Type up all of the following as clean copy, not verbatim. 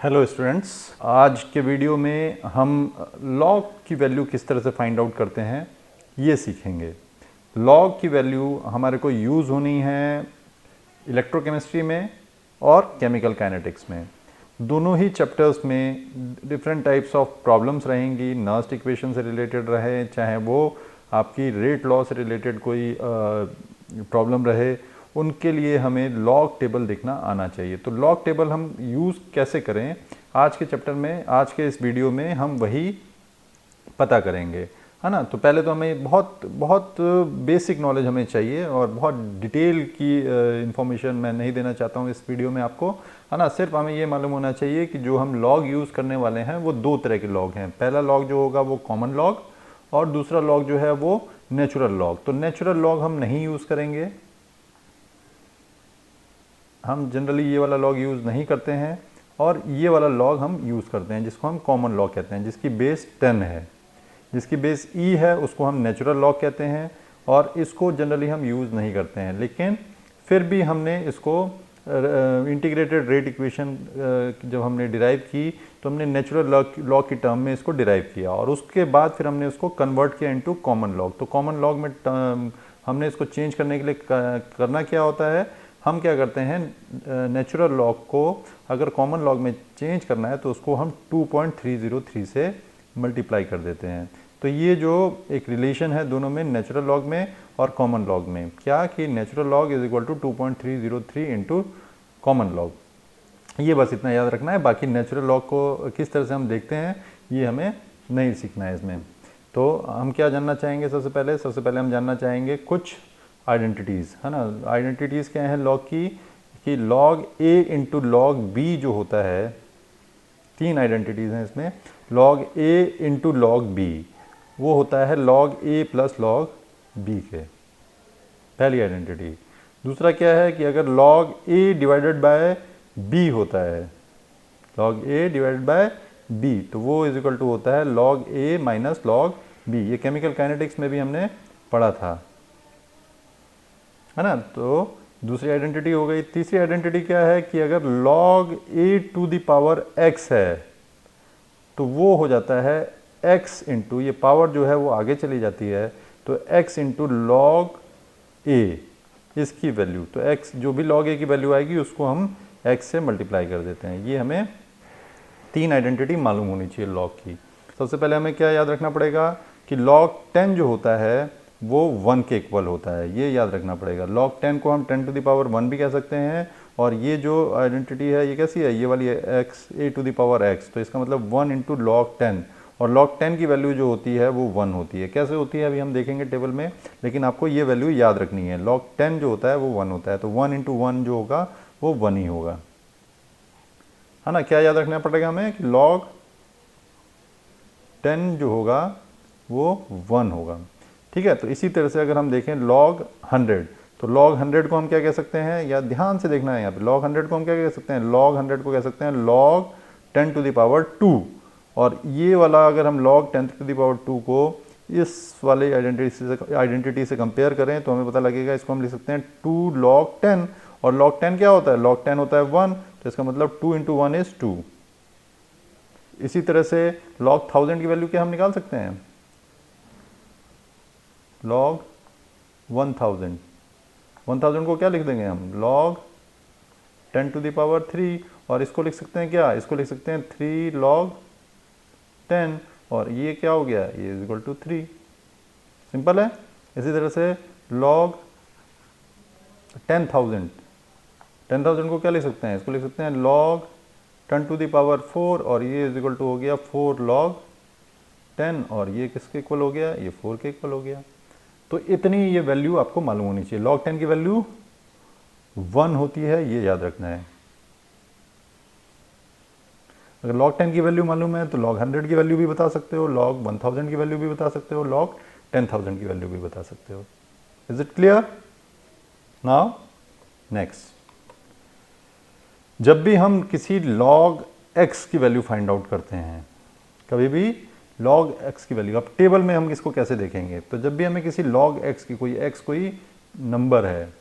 Hello students, आज के video में हम लॉग की वैल्यू किस तरह से फाइंड आउट करते हैं ये सीखेंगे। लॉग की वैल्यू हमारे को यूज़ होनी है इलेक्ट्रोकेमिस्ट्री में और केमिकल काइनेटिक्स में। दोनों ही चैप्टर्स में डिफरेंट टाइप्स ऑफ प्रॉब्लम्स रहेंगी। नर्स्ट इक्वेशन से रिलेटेड रहे, चाहे वो आपकी रेट लॉ से रिलेटेड कोई प्रॉब्लम रहे, उनके लिए हमें लॉग टेबल देखना आना चाहिए। तो लॉग टेबल हम यूज़ कैसे करें, आज के चैप्टर में, आज के इस वीडियो में हम वही पता करेंगे, है ना। तो पहले तो हमें बहुत बेसिक नॉलेज हमें चाहिए और बहुत डिटेल की इंफॉर्मेशन मैं नहीं देना चाहता हूँ इस वीडियो में आपको, है ना। सिर्फ हमें ये मालूम होना चाहिए कि जो हम लॉग यूज़ करने वाले हैं वो दो तरह के लॉग हैं। पहला लॉग जो होगा वो कॉमन लॉग और दूसरा लॉग जो है वो नेचुरल लॉग। तो नेचुरल लॉग हम नहीं यूज़ करेंगे, हम जनरली ये वाला लॉग यूज़ नहीं करते हैं, और ये वाला लॉग हम यूज़ करते हैं जिसको हम कॉमन लॉग कहते हैं, जिसकी बेस 10 है, जिसकी बेस ई है, उसको हम नेचुरल लॉग कहते हैं। और इसको जनरली हम यूज़ नहीं करते हैं, लेकिन फिर भी हमने इसको इंटीग्रेटेड रेट इक्वेशन जब हमने डिराइव की तो हमने नेचुरल लॉग की टर्म में इसको डिराइव किया और उसके बाद फिर हमने उसको कन्वर्ट किया इनटू कॉमन लॉग। तो कॉमन लॉग में हमने इसको चेंज करने के लिए करना क्या होता है, हम क्या करते हैं, नेचुरल लॉग को अगर कॉमन लॉग में चेंज करना है तो उसको हम 2.303 से मल्टीप्लाई कर देते हैं। तो ये जो एक रिलेशन है दोनों में, नेचुरल लॉग में और कॉमन लॉग में, क्या कि natural log is equal to 2.303 into common log. ये बस इतना याद रखना है। बाकी नेचुरल लॉग को किस तरह से हम देखते हैं ये हमें नहीं सीखना है इसमें। तो हम क्या जानना चाहेंगे, सबसे पहले हम जानना चाहेंगे कुछ आइडेंटिटीज़, है ना। आइडेंटिटीज़ क्या हैं लॉग की, कि log A into log B जो होता है, तीन आइडेंटिटीज़ हैं इसमें। Log A into log B वो होता है log A plus log B के, पहली आइडेंटिटी। दूसरा क्या है कि अगर log A divided by B होता है, log A divided by B, तो वो इज इक्वल टू होता है log A minus log B. ये केमिकल काइनेटिक्स में भी हमने पढ़ा था, है ना। तो दूसरी आइडेंटिटी हो गई। तीसरी आइडेंटिटी क्या है कि अगर log a to the power x है तो वो हो जाता है x इंटू, ये पावर जो है वो आगे चली जाती है, तो x इंटू लॉग ए, इसकी वैल्यू। तो x जो भी log a की वैल्यू आएगी उसको हम x से मल्टीप्लाई कर देते हैं। ये हमें तीन आइडेंटिटी मालूम होनी चाहिए लॉग की। सबसे पहले हमें क्या याद रखना पड़ेगा कि log 10 जो होता है वो 1 के इक्वल होता है, ये याद रखना पड़ेगा। log 10 को हम 10 टू द पावर 1 भी कह सकते हैं। और ये जो आइडेंटिटी है ये कैसी है, ये वाली है x a to the power x, तो इसका मतलब 1 इंटू लॉग 10, और log 10 की वैल्यू जो होती है वो 1 होती है। कैसे होती है अभी हम देखेंगे टेबल में, लेकिन आपको ये वैल्यू याद रखनी है। log 10 जो होता है वो 1 होता है, तो 1 इंटू 1 जो होगा वो 1 ही होगा, है ना। क्या याद रखना पड़ेगा हमें कि log 10 जो होगा वो 1 होगा, ठीक है। तो इसी तरह से अगर हम देखें log 100, तो log 100 को हम क्या कह सकते हैं, या ध्यान से देखना है यहाँ पे, log 100 को हम क्या कह सकते हैं, log 100 को कह सकते हैं log 10 टू द पावर 2। और ये वाला अगर हम log 10 टू द पावर 2 को इस वाले आइडेंटिटी से कंपेयर करें तो हमें पता लगेगा, इसको हम लिख सकते हैं 2 log 10, और log 10 क्या होता है, log 10 होता है 1, तो इसका मतलब 2 इंटू 1 इज 2। इसी तरह से log 1000 की वैल्यू क्या हम निकाल सकते हैं, log 1000 को क्या लिख देंगे हम, log 10 टू द पावर 3, और इसको लिख सकते हैं क्या, इसको लिख सकते हैं 3 log 10, और ये क्या हो गया, ये इज इक्वल टू 3। सिंपल है। इसी तरह से log 10,000 को क्या लिख सकते हैं, इसको लिख सकते हैं log 10 टू द पावर 4, और ये इज इक्वल टू हो गया 4 log 10, और ये किसके इक्वल हो गया, ये 4 के इक्वल हो गया। तो इतनी ये वैल्यू आपको मालूम होनी चाहिए। log 10 की वैल्यू 1 होती है, ये याद रखना है। अगर log 10 की वैल्यू मालूम है तो log 100 की वैल्यू भी बता सकते हो, log 1000 की वैल्यू भी बता सकते हो, log 10,000 की वैल्यू भी बता सकते हो। Is it clear? Now next, जब भी हम किसी log x की वैल्यू फाइंड आउट करते हैं, कभी भी log x की वैल्यू, अब टेबल में हम इसको कैसे देखेंगे, तो जब भी हमें किसी log x की कोई नंबर है,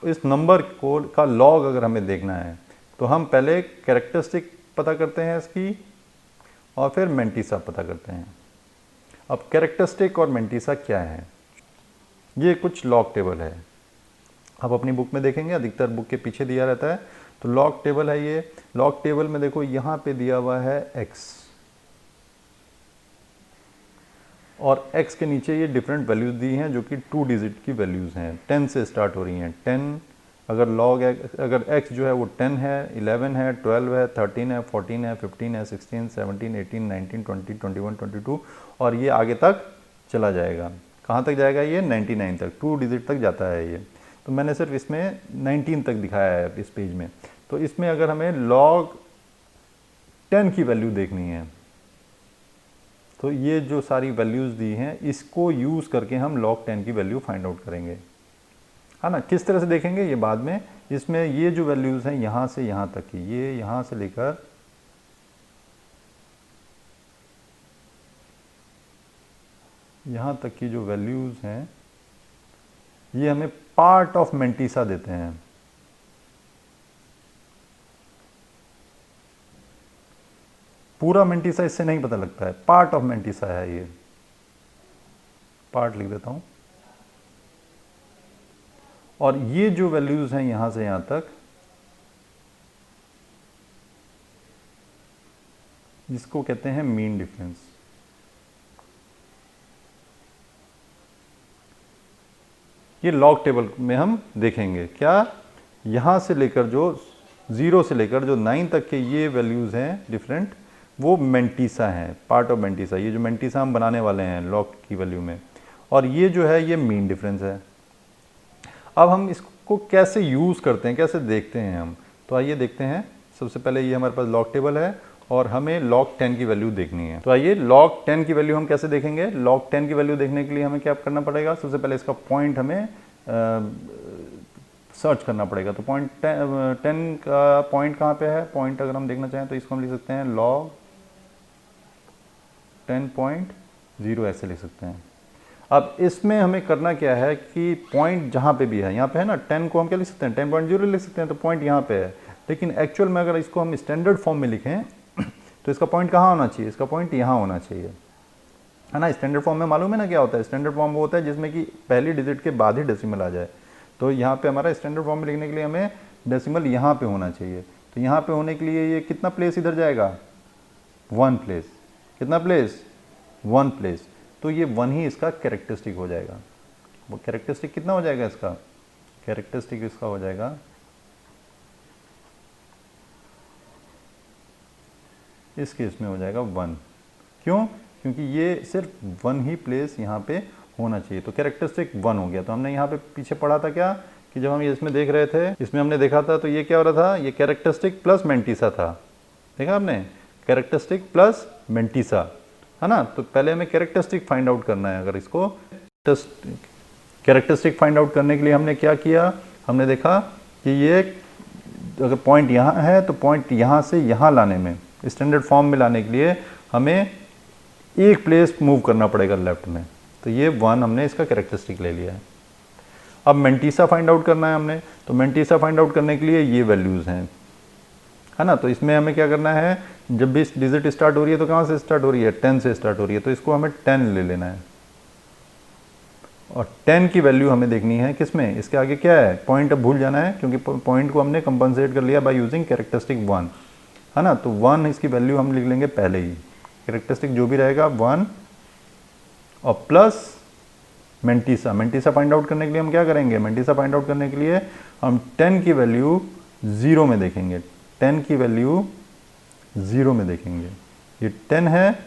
इस नंबर को का log अगर हमें देखना है तो हम पहले कैरेक्टरिस्टिक पता करते हैं इसकी और फिर मेंटिसा पता करते हैं। अब कैरेक्टरिस्टिक और मेंटिसा क्या है, ये कुछ लॉग टेबल है। आप अपनी बुक में देखेंगे, अधिकतर बुक के पीछे दिया रहता है। तो लॉग टेबल है ये। लॉग टेबल में देखो यहाँ पे दिया हुआ है x, और x के नीचे ये डिफरेंट वैल्यूज़ दी हैं जो कि 2 डिजिट की वैल्यूज़ हैं, 10 से स्टार्ट हो रही हैं। 10 अगर अगर x जो है वो 10 है, 11 है, 12 है, 13 है, 14 है, 15 है, 16, 17, 18, 19, 20, 21, 22 और ये आगे तक चला जाएगा। कहाँ तक जाएगा ये? 99 तक, 2 डिजिट तक जाता है ये। तो मैंने सिर्फ इसमें 19 तक दिखाया है इस पेज में। तो इसमें अगर हमें log 10 की वैल्यू देखनी है तो ये जो सारी वैल्यूज़ दी हैं इसको यूज़ करके हम log 10 की वैल्यू फाइंड आउट करेंगे, है ना। किस तरह से देखेंगे ये बाद में। इसमें ये जो वैल्यूज़ हैं यहाँ से यहाँ तक की, ये यहाँ से लेकर यहाँ तक की जो वैल्यूज़ हैं ये हमें पार्ट ऑफ मेंटिसा देते हैं। पूरा मेंटिसा इससे नहीं पता लगता है, पार्ट ऑफ मेंटिसा है ये। पार्ट लिख देता हूं। और ये जो वैल्यूज हैं यहां से यहां तक, जिसको कहते हैं मीन डिफरेंस। ये लॉग टेबल में हम देखेंगे क्या, यहां से लेकर जो 0 से लेकर जो 9 तक के ये वैल्यूज हैं डिफरेंट, वो मेंटिसा हैं, पार्ट ऑफ मेंटिसा। ये जो मेंटिसा हम बनाने वाले हैं लॉग की वैल्यू में, और ये जो है ये मीन डिफरेंस है। अब हम इसको कैसे यूज़ करते हैं, कैसे देखते हैं हम, तो आइए देखते हैं। सबसे पहले ये हमारे पास लॉग टेबल है और हमें log 10 की वैल्यू देखनी है। तो आइए log 10 की वैल्यू हम कैसे देखेंगे। log 10 की वैल्यू देखने के लिए हमें क्या करना पड़ेगा, सबसे पहले इसका पॉइंट हमें सर्च करना पड़ेगा। तो पॉइंट 10 का पॉइंट कहाँ पे है, पॉइंट अगर हम देखना चाहें तो इसको हम लिख सकते हैं log 10.0 ऐसे लिख सकते हैं। अब इसमें हमें करना क्या है कि पॉइंट जहाँ पे भी है, यहाँ पे है ना 10 को हम क्या लिख सकते हैं, 10.0 लिख सकते हैं, तो पॉइंट यहाँ पे है। लेकिन एक्चुअल में अगर इसको हम स्टैंडर्ड फॉर्म में लिखें तो इसका पॉइंट कहाँ होना चाहिए, इसका पॉइंट यहाँ होना चाहिए, है ना। स्टैंडर्ड फॉर्म में मालूम है ना क्या होता है, स्टैंडर्ड फॉर्म वो होता है जिसमें कि पहली डिजिट के बाद ही डेसिमल आ जाए। तो यहाँ पे हमारा स्टैंडर्ड फॉर्म में लिखने के लिए हमें डेसिमल यहाँ पे होना चाहिए। तो यहाँ पे होने के लिए ये कितना प्लेस इधर जाएगा, 1 प्लेस। कितना प्लेस, 1 प्लेस। तो ये 1 ही इसका कैरेक्टरिस्टिक हो जाएगा। वो कैरेक्टरिस्टिक कितना हो जाएगा इसका, कैरेक्टरिस्टिक इसका हो जाएगा इस केस में हो जाएगा 1। क्यों, क्योंकि ये सिर्फ 1 ही प्लेस यहाँ पे होना चाहिए। तो कैरेक्टरिस्टिक 1 हो गया। तो हमने यहाँ पे पीछे पढ़ा था क्या कि जब हम ये इसमें देख रहे थे, इसमें हमने देखा था तो ये क्या हो रहा था, ये कैरेक्टरिस्टिक प्लस मेंटिसा था। देखा आपने, कैरेक्टरिस्टिक प्लस मेंटिसा, है ना। तो पहले हमें कैरेक्टरिस्टिक फाइंड आउट करना है। अगर इसको कैरेक्टरिस्टिक फाइंड आउट करने के लिए हमने क्या किया, हमने देखा कि ये अगर पॉइंट यहाँ है तो पॉइंट यहाँ से यहाँ लाने में, स्टैंडर्ड फॉर्म में लाने के लिए हमें एक प्लेस मूव करना पड़ेगा लेफ्ट में। तो ये 1 हमने इसका कैरेक्टरिस्टिक ले लिया है। अब मेंटिसा फाइंड आउट करना है हमने। तो मेंटिसा फाइंड आउट करने के लिए ये वैल्यूज़ हैं, है ना। तो इसमें हमें क्या करना है, जब भी डिजिट स्टार्ट हो रही है तो कहाँ से स्टार्ट हो रही है, 10 से स्टार्ट हो रही है। तो इसको हमें 10 ले लेना है और 10 की वैल्यू हमें देखनी है किसमें, इसके आगे क्या है, पॉइंट। अब भूल जाना है क्योंकि पॉइंट को हमने कंपनसेट कर लिया बाय यूजिंग कैरेक्टरिस्टिक 1, है ना। तो 1 इसकी वैल्यू हम लिख लेंगे पहले ही। कैरेक्टरिस्टिक जो भी रहेगा 1 और plus mantissa. Mantissa find out करने के लिए हम क्या करेंगे, मेंटिसा फाइंड आउट करने के लिए हम 10 की वैल्यू 0 में देखेंगे। 10 की वैल्यू 0 में देखेंगे। ये 10 है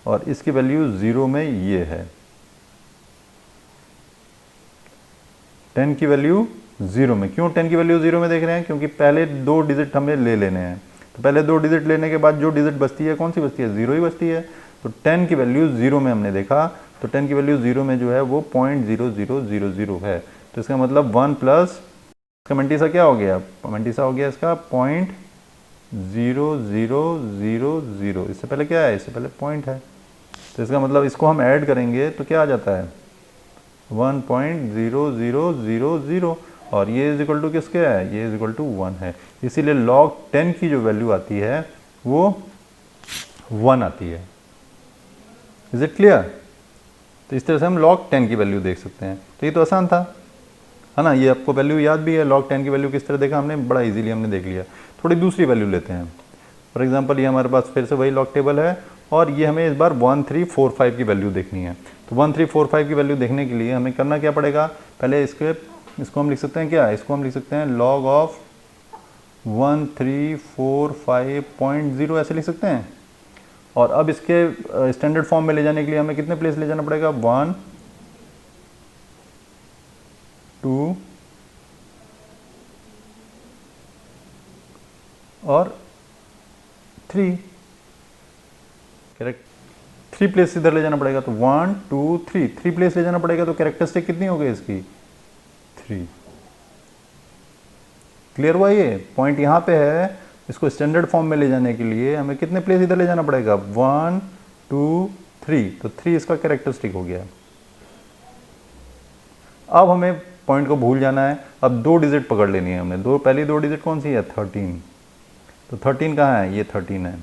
और इसकी वैल्यू 0 में ये है। 10 की वैल्यू 0 में, क्यों 10 की वैल्यू 0 में देख रहे हैं, क्योंकि पहले 2 डिजिट हमें ले लेने हैं। तो पहले 2 डिजिट लेने के बाद जो डिजिट बचती है कौन सी बचती है, 0 ही बचती है। तो 10 की वैल्यू 0 में हमने देखा, तो 10 की वैल्यू 0 में जो है वो 0.0000 है। तो इसका मतलब 1 प्लस इसका मेंटिसा क्या हो गया, मेंटिसा हो गया इसका 0.0000। इससे पहले क्या है, इससे पहले पॉइंट है। तो इसका मतलब इसको हम ऐड करेंगे तो क्या आ जाता है, 1.0000। और ये इज इक्वल टू किसके है, ये इज इक्वल टू 1 है। इसीलिए log 10 की जो वैल्यू आती है वो 1 आती है। Is it clear? तो इस तरह से हम log 10 की वैल्यू देख सकते हैं। तो ये तो आसान था, है ना, ये आपको वैल्यू याद भी है। log 10 की वैल्यू किस तरह देखा हमने, बड़ा इजीली हमने देख लिया। थोड़ी दूसरी वैल्यू लेते हैं। फॉर एग्जांपल ये हमारे पास फिर से वही लॉग टेबल है और ये हमें इस बार 1345 की वैल्यू देखनी है। तो 1345 की वैल्यू देखने के लिए हमें करना क्या पड़ेगा, पहले इसको हम लिख सकते हैं क्या, इसको हम लिख सकते हैं log ऑफ 1345.0 ऐसे लिख सकते हैं। और अब इसके स्टैंडर्ड फॉर्म में ले जाने के लिए हमें कितने प्लेस ले जाना पड़ेगा, 1 2 और 3, करेक्ट। 3 प्लेस इधर ले जाना पड़ेगा, तो 1 2 3 प्लेस ले जाना पड़ेगा। तो कैरेक्टरिस्टिक कितनी हो गई इसकी, 3। क्लियर हुआ? ये पॉइंट यहाँ पे है, इसको स्टैंडर्ड फॉर्म में ले जाने के लिए हमें कितने प्लेस इधर ले जाना पड़ेगा, 1 2 3। तो 3 इसका कैरेक्टरिस्टिक हो गया। अब हमें पॉइंट को भूल जाना है, अब 2 डिजिट पकड़ लेनी है हमें। पहली 2 डिजिट कौन सी है, 13। तो 13 कहाँ है, ये 13 है।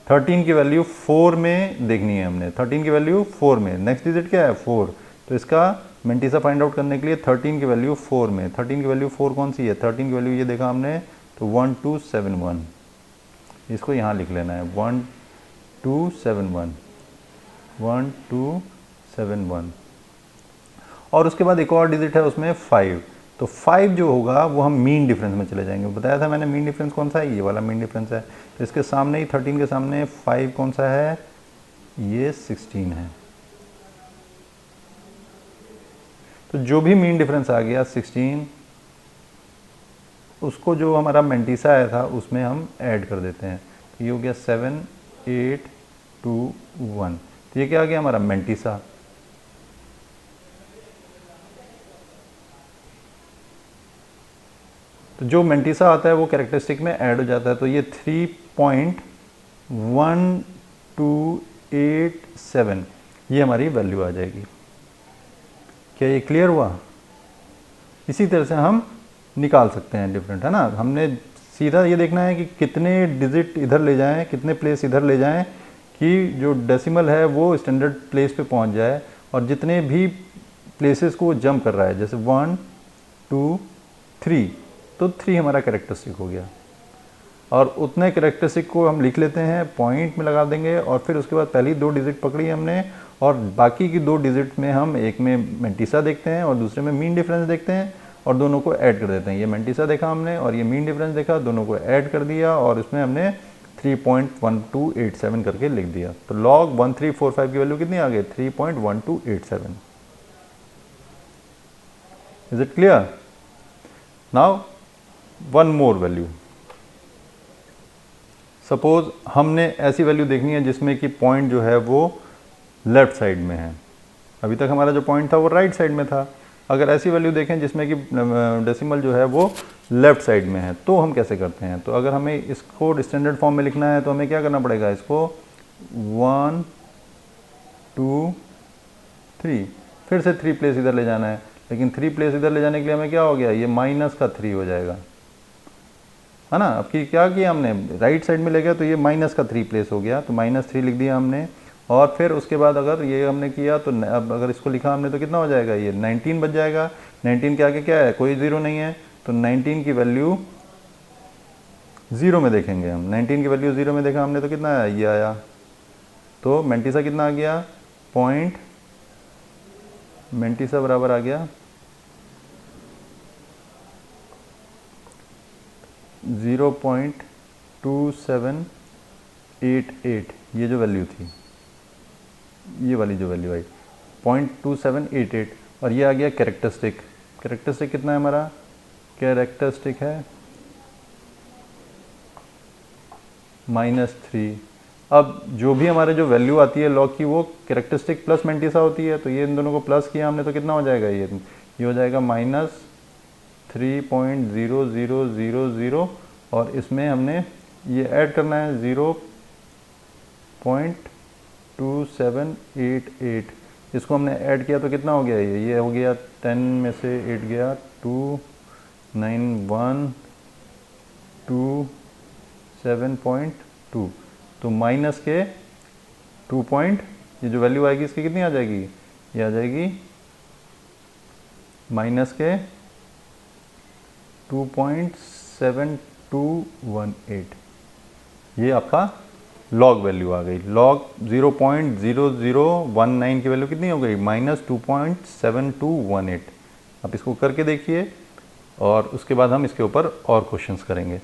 13 की वैल्यू 4 में देखनी है हमने, 13 की वैल्यू 4 में। नेक्स्ट डिजिट क्या है, 4। तो इसका मेंटिसा फाइंड आउट करने के लिए 13 की वैल्यू 4 में, 13 की वैल्यू 4 कौन सी है, 13 की वैल्यू ये देखा हमने, तो 1271। इसको यहाँ लिख लेना है, 1271 1271। और उसके बाद एक और डिजिट है उसमें 5। तो 5 जो होगा वो हम मीन डिफरेंस में चले जाएंगे। बताया था मैंने मीन डिफरेंस कौन सा है, ये वाला मीन डिफरेंस है। तो इसके सामने ही 13 के सामने 5 कौन सा है, ये 16 है। तो जो भी मीन डिफरेंस आ गया 16, उसको जो हमारा मेंटिसा आया था उसमें हम ऐड कर देते हैं। तो ये हो गया 7 8 2 1। तो ये क्या आ गया हमारा मेंटिसा। तो जो मेंटिसा आता है वो कैरेक्टरिस्टिक में ऐड हो जाता है। तो ये 3.1287 ये हमारी वैल्यू आ जाएगी। क्या ये क्लियर हुआ? इसी तरह से हम निकाल सकते हैं डिफरेंट, है ना। हमने सीधा ये देखना है कि कितने डिजिट इधर ले जाएं, कितने प्लेस इधर ले जाएं कि जो डेसिमल है वो स्टैंडर्ड प्लेस पे पहुंच जाए। और जितने भी प्लेसेस को जंप कर रहा है, जैसे 1 2 3, तो 3 हमारा कैरेक्टरिस्टिक हो गया। और उतने कैरेक्टरिस्टिक को हम लिख लेते हैं, पॉइंट में लगा देंगे। और फिर उसके बाद पहली 2 डिजिट पकड़ी हमने और बाकी की 2 डिजिट में हम एक में मेंटिसा देखते हैं और दूसरे में मीन डिफरेंस देखते हैं और दोनों को ऐड कर देते हैं। ये मेंटिसा देखा हमने और ये मीन डिफरेंस देखा, दोनों को ऐड कर दिया और इसमें हमने 3.1287 करके लिख दिया। तो log 1345 की वैल्यू कितनी आ गई, 3.1287। Is it clear? Now one more value. Suppose हमने ऐसी वैल्यू देखनी है जिसमें कि पॉइंट जो है वो लेफ्ट साइड में है। अभी तक हमारा जो पॉइंट था वो राइट साइड में था। अगर ऐसी वैल्यू देखें जिसमें कि डेसिमल जो है वो लेफ्ट साइड में है, तो हम कैसे करते हैं। तो अगर हमें इसको स्टैंडर्ड फॉर्म में लिखना है तो हमें क्या करना पड़ेगा, इसको 1 2 3 फिर से 3 प्लेस इधर ले जाना है। लेकिन 3 प्लेस इधर ले जाने के लिए हमें क्या हो गया, ये माइनस का 3 हो जाएगा, है ना। अब क्या किया हमने, राइट साइड में ले गया तो ये माइनस का 3 प्लेस हो गया, तो -3 लिख दिया हमने। और फिर उसके बाद अगर ये हमने किया तो अब अगर इसको लिखा हमने तो कितना हो जाएगा, ये 19 बच जाएगा। 19 के आगे क्या है, कोई 0 नहीं है, तो 19 की वैल्यू 0 में देखेंगे हम। 19 की वैल्यू 0 में देखा हमने तो कितना आया, ये आया। तो मेंटिसा कितना आ गया, पॉइंट मेंटिसा बराबर आ गया 0.2788। ये जो वैल्यू थी, ये वाली जो वैल्यू आई 0.2788। और ये आ गया कैरेक्टरिस्टिक। कैरेक्टरिस्टिक कितना है हमारा, कैरेक्टरिस्टिक है -3। अब जो भी हमारे जो वैल्यू आती है लॉग की वो कैरेक्टरिस्टिक प्लस मेंटिसा होती है। तो ये इन दोनों को प्लस किया हमने तो कितना हो जाएगा, ये हो जाएगा -3.0000। और इसमें हमने ये ऐड करना है 0.2788। इसको हमने ऐड किया तो कितना हो गया, ये हो गया 10 में से 8 गया 2 9 1 2 7.2, तो माइनस के 2 पॉइंट, ये जो वैल्यू आएगी इसकी कितनी आ जाएगी, ये आ जाएगी माइनस के 2.7218। ये आपका लॉग वैल्यू आ गई। लॉग 0.0019 की वैल्यू कितनी हो गई, -2.7218। आप इसको करके देखिए और उसके बाद हम इसके ऊपर और क्वेश्चंस करेंगे।